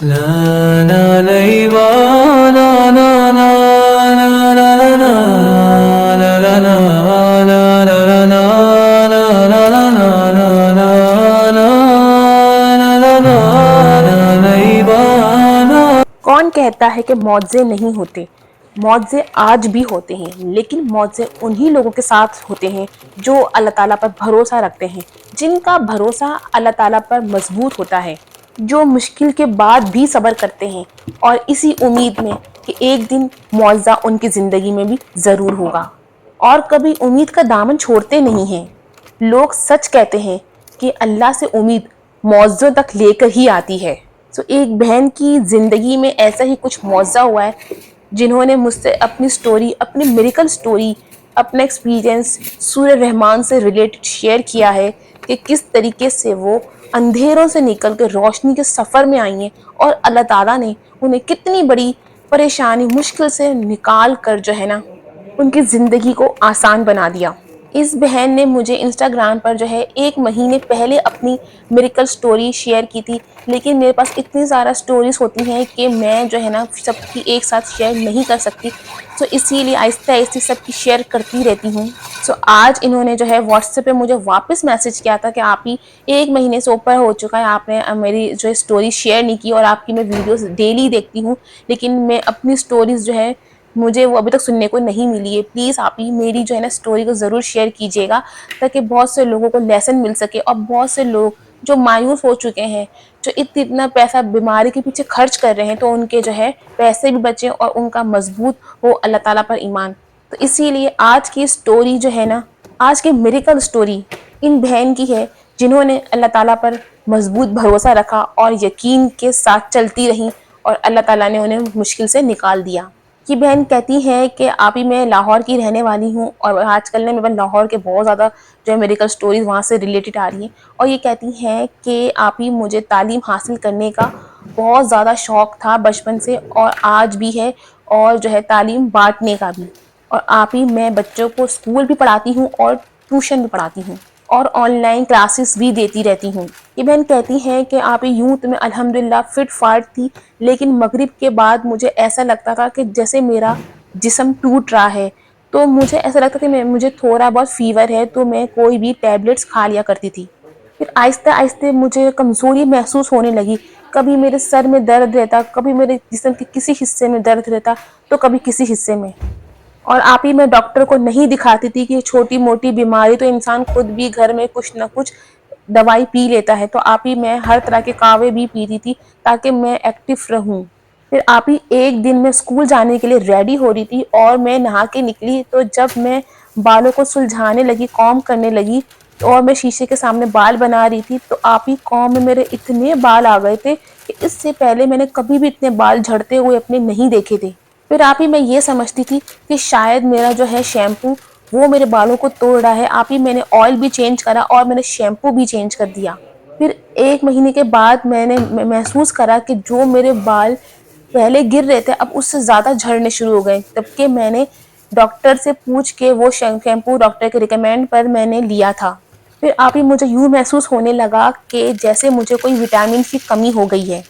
لا لا ليبا لا لا لا لا لا لا لا لا لا لا لا لا لا. کون کہتا ہے کہ معجزے نہیں ہوتے؟ معجزے آج بھی ہوتے ہیں، لیکن معجزے انہی لوگوں کے ساتھ ہوتے ہیں جو اللہ تعالیٰ پر بھروسہ رکھتے ہیں، جن کا بھروسہ اللہ تعالیٰ پر مضبوط ہوتا ہے، جو مشکل کے بعد بھی صبر کرتے ہیں اور اسی امید میں کہ ایک دن معجزہ ان کی زندگی میں بھی ضرور ہوگا، اور کبھی امید کا دامن چھوڑتے نہیں ہیں۔ لوگ سچ کہتے ہیں کہ اللہ سے امید معجزوں تک لے کر ہی آتی ہے۔ ایک بہن کی زندگی میں ایسا ہی کچھ معجزہ ہوا ہے، جنہوں نے مجھ سے اپنی سٹوری، اپنی میریکل سٹوری، اپنا ایکسپیرینس سورہ رحمان سے ریلیٹڈ شیئر کیا ہے کہ کس طریقے سے وہ اندھیروں سے نکل کے روشنی کے سفر میں آئی ہیں، اور اللہ تعالیٰ نے انہیں کتنی بڑی پریشانی مشکل سے نکال کر جو ہے نا ان کی زندگی کو آسان بنا دیا۔ اس بہن نے مجھے انسٹاگرام پر جو ہے 1 مہینے پہلے اپنی میریکل سٹوری شیئر کی تھی، لیکن میرے پاس اتنی سارا سٹوریز ہوتی ہیں کہ میں جو ہے نا سب کی ایک ساتھ شیئر نہیں کر سکتی، اسی لیے آہستہ آہستہ سب کی شیئر کرتی رہتی ہوں۔ آج انہوں نے جو ہے واٹس ایپ پہ مجھے واپس میسج کیا تھا کہ آپ ہی 1 مہینے سے اوپر ہو چکا ہے، آپ نے میری جو سٹوری شیئر نہیں کی، اور آپ کی میں ویڈیوز ڈیلی دیکھتی ہوں، لیکن میں اپنی سٹوریز جو ہے مجھے وہ ابھی تک سننے کو نہیں ملی ہے۔ پلیز آپ ہی میری جو ہے نا سٹوری کو ضرور شیئر کیجیے گا، تاکہ بہت سے لوگوں کو لیسن مل سکے، اور بہت سے لوگ جو مایوس ہو چکے ہیں، جو اتنا پیسہ بیماری کے پیچھے خرچ کر رہے ہیں، تو ان کے جو ہے پیسے بھی بچیں اور ان کا مضبوط ہو اللہ تعالیٰ پر ایمان۔ تو اسی لیے آج کی سٹوری جو ہے نا، آج کی میریکل سٹوری ان بہن کی ہے، جنہوں نے اللہ تعالیٰ پر مضبوط بھروسہ رکھا اور یقین کے ساتھ چلتی رہیں، اور اللہ تعالیٰ نے انہیں مشکل سے نکال دیا۔ یہ بہن کہتی ہے کہ آپ ہی میں لاہور کی رہنے والی ہوں، اور آج کل نے میرے لاہور کے بہت زیادہ جو ہے میڈیکل سٹوریز وہاں سے ریلیٹڈ آ رہی ہیں، اور یہ کہتی ہیں کہ آپ ہی مجھے تعلیم حاصل کرنے کا بہت زیادہ شوق تھا بچپن سے، اور آج بھی ہے، اور جو ہے تعلیم بانٹنے کا بھی، اور آپ ہی میں بچوں کو اسکول بھی پڑھاتی ہوں اور ٹیوشن بھی پڑھاتی ہوں، اور آن لائن کلاسز بھی دیتی رہتی ہوں۔ یہ بہن کہتی ہیں کہ آپ ہی یوں تو میں الحمدللہ فٹ فاٹ تھی، لیکن مغرب کے بعد مجھے ایسا لگتا تھا کہ جیسے میرا جسم ٹوٹ رہا ہے، تو مجھے ایسا لگتا کہ مجھے تھوڑا بہت فیور ہے، تو میں کوئی بھی ٹیبلٹس کھا لیا کرتی تھی۔ پھر آہستہ آہستہ مجھے کمزوری محسوس ہونے لگی، کبھی میرے سر میں درد رہتا، کبھی میرے جسم کے کسی حصے میں درد رہتا، تو کبھی کسی حصے میں، اور آپ ہی میں ڈاکٹر کو نہیں دکھاتی تھی کہ چھوٹی موٹی بیماری تو انسان خود بھی گھر میں کچھ نہ کچھ دوائی پی لیتا ہے، تو آپ ہی میں ہر طرح کے کاوے بھی پیتی تھی تاکہ میں ایکٹیو رہوں۔ پھر آپ ہی ایک دن میں اسکول جانے کے لیے ریڈی ہو رہی تھی، اور میں نہا کے نکلی، تو جب میں بالوں کو سلجھانے لگی، کام کرنے لگی، اور میں شیشے کے سامنے بال بنا رہی تھی، تو آپ ہی کام میں میرے اتنے بال آ گئے تھے کہ اس سے پہلے میں نے کبھی بھی اتنے بال جھڑتے ہوئے اپنے نہیں دیکھے تھے۔ پھر آپ ہی میں یہ سمجھتی تھی کہ شاید میرا جو ہے شیمپو وہ میرے بالوں کو توڑ رہا ہے، آپ ہی میں نے آئل بھی چینج کرا اور میں نے شیمپو بھی چینج کر دیا۔ پھر 1 مہینے کے بعد میں نے محسوس کرا کہ جو میرے بال پہلے گر رہے تھے اب اس سے زیادہ جھڑنے شروع ہو گئے، تب کہ میں نے ڈاکٹر سے پوچھ کے وہ شیمپو ڈاکٹر کے ریکمینڈ پر میں نے لیا تھا۔ پھر آپ ہی مجھے یوں محسوس ہونے لگا کہ جیسے مجھے کوئی وٹامن کی کمی ہو گئی ہے،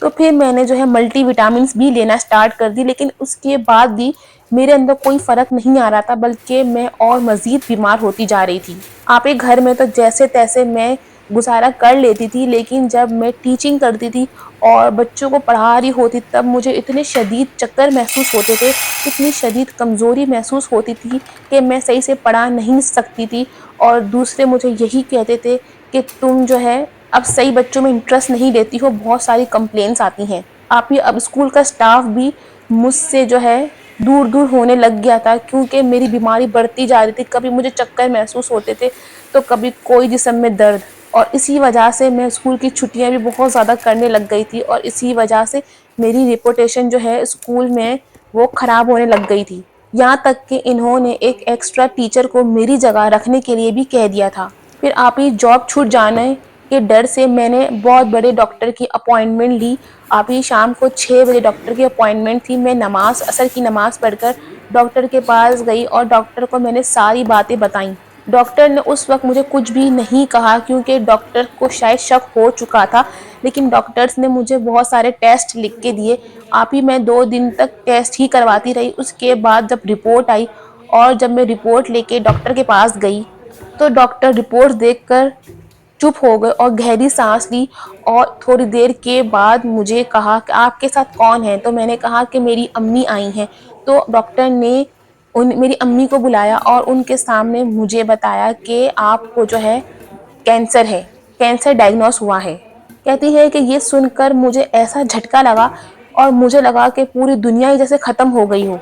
تو پھر میں نے جو ہے ملٹی وٹامنس بھی لینا سٹارٹ کر دی، لیکن اس کے بعد بھی میرے اندر کوئی فرق نہیں آ رہا تھا، بلکہ میں اور مزید بیمار ہوتی جا رہی تھی۔ آپ ہی گھر میں تو جیسے تیسے میں گزارا کر لیتی تھی، لیکن جب میں ٹیچنگ کرتی تھی اور بچوں کو پڑھا رہی ہوتی، تب مجھے اتنے شدید چکر محسوس ہوتے تھے، اتنی شدید کمزوری محسوس ہوتی تھی کہ میں صحیح سے پڑھا نہیں سکتی تھی، اور دوسرے مجھے یہی کہتے تھے کہ تم جو ہے اب صحیح بچوں میں انٹرسٹ نہیں لیتی ہو، بہت ساری کمپلینس آتی ہیں۔ آپ ہی اب اسکول کا سٹاف بھی مجھ سے جو ہے دور دور ہونے لگ گیا تھا، کیونکہ میری بیماری بڑھتی جا رہی تھی، کبھی مجھے چکر محسوس ہوتے تھے تو کبھی کوئی جسم میں درد، اور اسی وجہ سے میں اسکول کی چھٹیاں بھی بہت زیادہ کرنے لگ گئی تھی، اور اسی وجہ سے میری ریپوٹیشن جو ہے اسکول میں وہ خراب ہونے لگ گئی تھی، یہاں تک کہ انہوں نے ایک ایکسٹرا ٹیچر کو میری جگہ رکھنے کے لیے بھی کہہ دیا تھا۔ پھر آپ ہی جاب چھوٹ جانے کے ڈر سے میں نے بہت بڑے ڈاکٹر کی اپوائنٹمنٹ لی۔ آپ ہی شام کو 6 بجے ڈاکٹر کی اپوائنٹمنٹ تھی، میں عصر کی نماز پڑھ کر ڈاکٹر کے پاس گئی، اور ڈاکٹر کو میں نے ساری باتیں بتائیں۔ ڈاکٹر نے اس وقت مجھے کچھ بھی نہیں کہا کیونکہ ڈاکٹر کو شاید شک ہو چکا تھا، لیکن ڈاکٹرز نے مجھے بہت سارے ٹیسٹ لکھ کے دیے۔ آپ ہی میں 2 دن تک ٹیسٹ ہی کرواتی رہی۔ اس کے بعد جب رپورٹ آئی اور جب میں رپورٹ لے کے ڈاکٹر کے پاس گئی تو ڈاکٹر رپورٹ دیکھ کر چپ ہو گئے اور گہری سانس لی، اور تھوڑی دیر کے بعد مجھے کہا کہ آپ کے ساتھ کون ہے؟ تو میں نے کہا کہ میری امی آئی ہیں۔ تو ڈاکٹر نے میری امی کو بلایا اور ان کے سامنے مجھے بتایا کہ آپ کو جو ہے کینسر ہے، کینسر ڈائگنوس ہوا ہے۔ کہتی ہے کہ یہ سن کر مجھے ایسا جھٹکا لگا اور مجھے لگا کہ پوری دنیا ہی جیسے ختم ہو گئی ہو،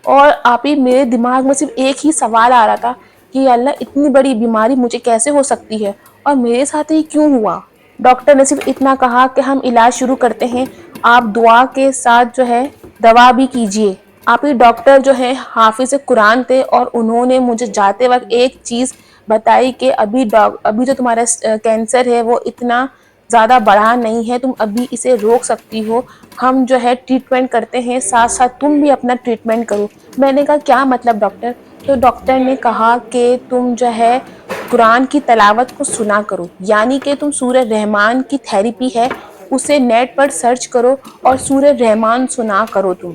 اور آپ ہی میرے دماغ میں صرف ایک ہی سوال آ رہا تھا کہ اللہ اتنی بڑی بیماری مجھے کیسے ہو سکتی ہے اور میرے ساتھ ہی کیوں ہوا؟ ڈاکٹر نے صرف اتنا کہا کہ ہم علاج شروع کرتے ہیں، آپ دعا کے ساتھ جو ہے دوا بھی کیجئے۔ آپ ہی ڈاکٹر جو ہے حافظ قرآن تھے اور انہوں نے مجھے جاتے وقت ایک چیز بتائی کہ ابھی جو تمہارا کینسر ہے وہ اتنا زیادہ بڑھا نہیں ہے، تم ابھی اسے روک سکتی ہو، ہم جو ہے ٹریٹمنٹ کرتے ہیں، ساتھ ساتھ تم بھی اپنا ٹریٹمنٹ کرو۔ میں نے کہا کیا مطلب ڈاکٹر؟ تو ڈاکٹر نے کہا کہ تم جو ہے قرآن کی تلاوت کو سنا کرو، یعنی کہ تم سورہ رحمان کی تھیریپی ہے اسے نیٹ پر سرچ کرو اور سورہ رحمان سنا کرو تم۔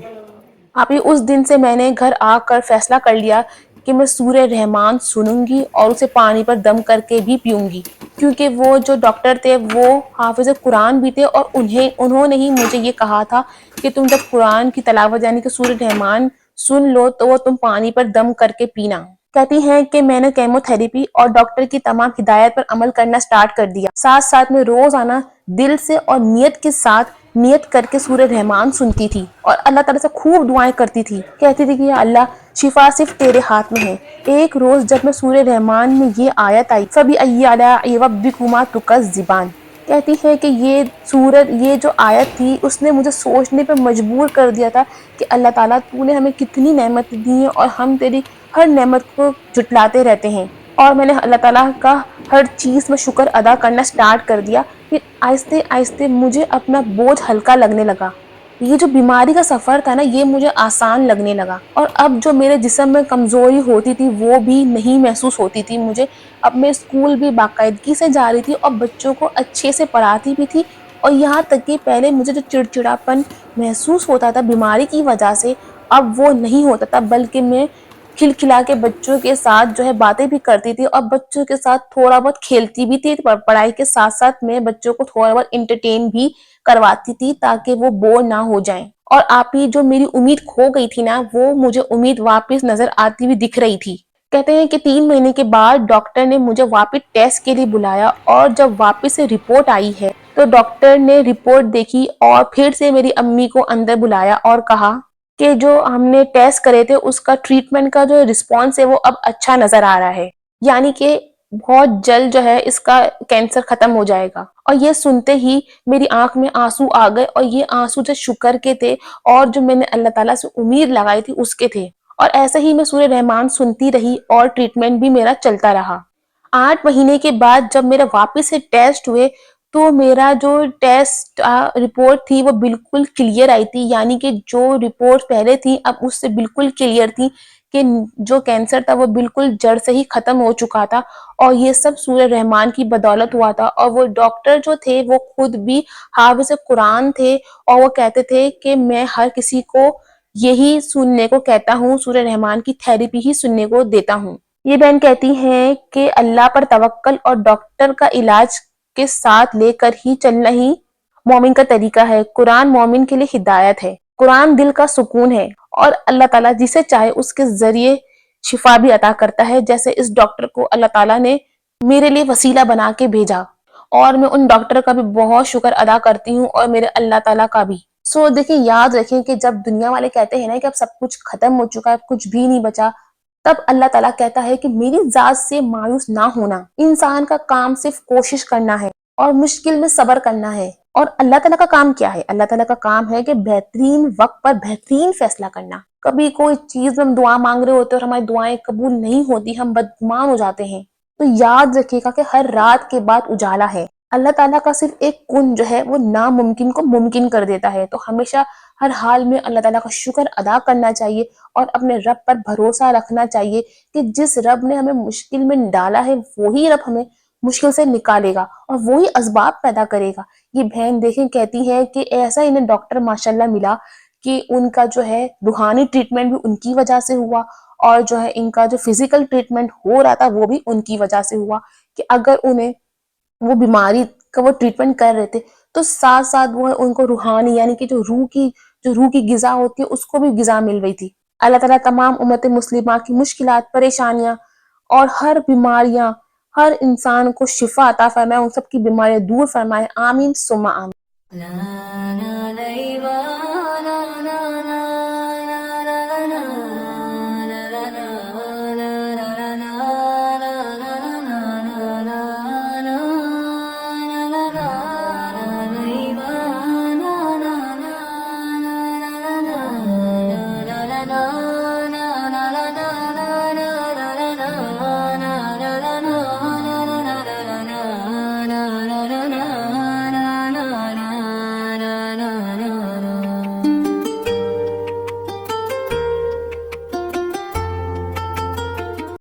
ابھی اس دن سے میں نے گھر آ کر فیصلہ کر لیا کہ میں سورہ رحمان سنوں گی اور اسے پانی پر دم کر کے بھی پیوں گی، کیونکہ وہ جو ڈاکٹر تھے وہ حافظ قرآن بھی تھے اور انہوں نے ہی مجھے یہ کہا تھا کہ تم جب قرآن کی تلاوت یعنی کہ سورہ رحمان سن لو تو وہ تم پانی پر دم کر کے پینا۔ کہتی ہیں کہ میں نے کیمو تھیریپی اور ڈاکٹر کی تمام ہدایت پر عمل کرنا سٹارٹ کر دیا، ساتھ ساتھ میں روزانہ دل سے اور نیت کے ساتھ نیت کر کے سورہ رحمان سنتی تھی اور اللہ تعالیٰ سے خوب دعائیں کرتی تھی۔ کہتی تھی کہ یا اللہ شفا صرف تیرے ہاتھ میں ہے۔ ایک روز جب میں سورہ رحمان میں یہ آیت آئی فَبِأَيِّ آلَاءِ رَبِّكُمَا تُكَذِّبَانِ، کہتی ہے کہ یہ جو آیت تھی اس نے مجھے سوچنے پہ مجبور کر دیا تھا کہ اللہ تعالیٰ تو نے ہمیں کتنی نعمتیں دی ہیں اور ہم تیری ہر نعمت کو جھٹلاتے رہتے ہیں۔ اور میں نے اللہ تعالیٰ کا ہر چیز میں شکر ادا کرنا سٹارٹ کر دیا۔ پھر آہستہ آہستہ مجھے اپنا بوجھ ہلکا لگنے لگا، یہ جو بیماری کا سفر تھا نا یہ مجھے آسان لگنے لگا، اور اب جو میرے جسم میں کمزوری ہوتی تھی وہ بھی نہیں محسوس ہوتی تھی مجھے۔ اب میں اسکول بھی باقاعدگی سے جا رہی تھی اور بچوں کو اچھے سے پڑھاتی بھی تھی، اور یہاں تک کہ پہلے مجھے جو چڑچڑاپن محسوس ہوتا تھا بیماری کی وجہ سے اب وہ نہیں ہوتا تھا، بلکہ میں کھلکھلا کے بچوں کے ساتھ جو ہے باتیں بھی کرتی تھی اور بچوں کے ساتھ تھوڑا بہت کھیلتی بھی تھی، پڑھائی کے ساتھ ساتھ میں بچوں کو تھوڑا بہت انٹرٹین بھی کرواتی تھی تاکہ وہ بور نہ ہو جائیں۔ اور آپ ہی جو میری امید کھو گئی تھی نا وہ مجھے امید واپس نظر آتی ہوئی دکھ رہی تھی۔ کہتے ہیں کہ 3 مہینے کے بعد ڈاکٹر نے مجھے واپس ٹیسٹ کے لیے بلایا، اور جب واپس سے رپورٹ آئی ہے تو ڈاکٹر نے رپورٹ دیکھی اور پھر سے میری امی کو اندر بلایا اور کہا کہ جو ہم نے ٹیسٹ کرے تھے اس کا ٹریٹمنٹ کا جو رسپانس ہے وہ اب اچھا نظر آ رہا ہے، یعنی کہ بہت جلد جو ہے اس کا کینسر ختم ہو جائے گا۔ اور یہ سنتے ہی میری آنکھ میں آنسو آ گئے، اور یہ آنسو جو شکر کے تھے اور جو میں نے اللہ تعالیٰ سے امید لگائی تھی اس کے تھے۔ اور ایسے ہی میں سورہ رحمان سنتی رہی اور ٹریٹمنٹ بھی میرا چلتا رہا۔ 8 مہینے کے بعد جب میرا واپس سے ٹیسٹ ہوئے تو میرا جو ٹیسٹ رپورٹ تھی وہ بالکل کلیئر آئی تھی، یعنی کہ جو رپورٹ پہلے تھی اب اس سے بالکل کلیئر تھی کہ جو کینسر تھا وہ بالکل جڑ سے ہی ختم ہو چکا تھا، اور یہ سب سورہ رحمان کی بدولت ہوا تھا۔ اور وہ ڈاکٹر جو تھے وہ خود بھی حافظ قرآن تھے اور وہ کہتے تھے کہ میں ہر کسی کو یہی سننے کو کہتا ہوں، سورہ رحمان کی تھیریپی ہی سننے کو دیتا ہوں۔ یہ بہن کہتی ہیں کہ اللہ پر توکل اور ڈاکٹر کا علاج کے ساتھ لے کر ہی چلنا ہی مومن کا طریقہ ہے۔ قرآن مومن کے لیے ہدایت ہے، قرآن دل کا سکون ہے، اور اللہ تعالیٰ جسے چاہے اس کے ذریعے شفا بھی عطا کرتا ہے، جیسے اس ڈاکٹر کو اللہ تعالیٰ نے میرے لیے وسیلہ بنا کے بھیجا، اور میں ان ڈاکٹر کا بھی بہت شکر ادا کرتی ہوں اور میرے اللہ تعالیٰ کا بھی۔ دیکھیں یاد رکھیں کہ جب دنیا والے کہتے ہیں نا کہ اب سب کچھ ختم ہو چکا ہے، کچھ بھی نہیں بچا، تب اللہ تعالیٰ کہتا ہے کہ میری ذات سے مایوس نہ ہونا، انسان کا کام صرف کوشش کرنا ہے اور مشکل میں صبر کرنا ہے۔ اور اللہ تعالیٰ کا کام کیا ہے؟ اللہ تعالیٰ کا کام ہے کہ بہترین وقت پر بہترین فیصلہ کرنا۔ کبھی کوئی چیز میں ہم دعا مانگ رہے ہوتے ہیں اور ہماری دعائیں قبول نہیں ہوتی، ہم بدگمان ہو جاتے ہیں، تو یاد رکھیے گا کہ ہر رات کے بعد اجالا ہے، اللہ تعالیٰ کا صرف ایک کن جو ہے وہ ناممکن کو ممکن کر دیتا ہے. تو ہمیشہ ہر حال میں اللہ تعالیٰ کا شکر ادا کرنا چاہیے اور اپنے رب پر بھروسہ رکھنا چاہیے کہ جس رب نے ہمیں مشکل میں ڈالا ہے وہی رب ہمیں مشکل سے نکالے گا اور وہی اسباب پیدا کرے گا. یہ بہن دیکھیں کہتی ہے کہ ایسا انہیں ڈاکٹر ماشاءاللہ ملا کہ ان کا جو ہے روحانی ٹریٹمنٹ بھی ان کی وجہ سے ہوا اور جو ہے ان کا جو فزیکل ٹریٹمنٹ ہو رہا تھا وہ بھی ان کی وجہ سے ہوا. کہ اگر انہیں وہ بیماری کا وہ ٹریٹمنٹ کر رہے تھے تو ساتھ ساتھ وہ ان کو روحانی یعنی کہ جو روح کی غذا ہوتی ہے اس کو بھی غذا مل رہی تھی. اللہ تعالیٰ تمام امت مسلمہ کی مشکلات، پریشانیاں اور ہر بیماریاں، ہر انسان کو شفا عطا فرمائے، ان سب کی بیماریاں دور فرمائے. آمین ثم آمین.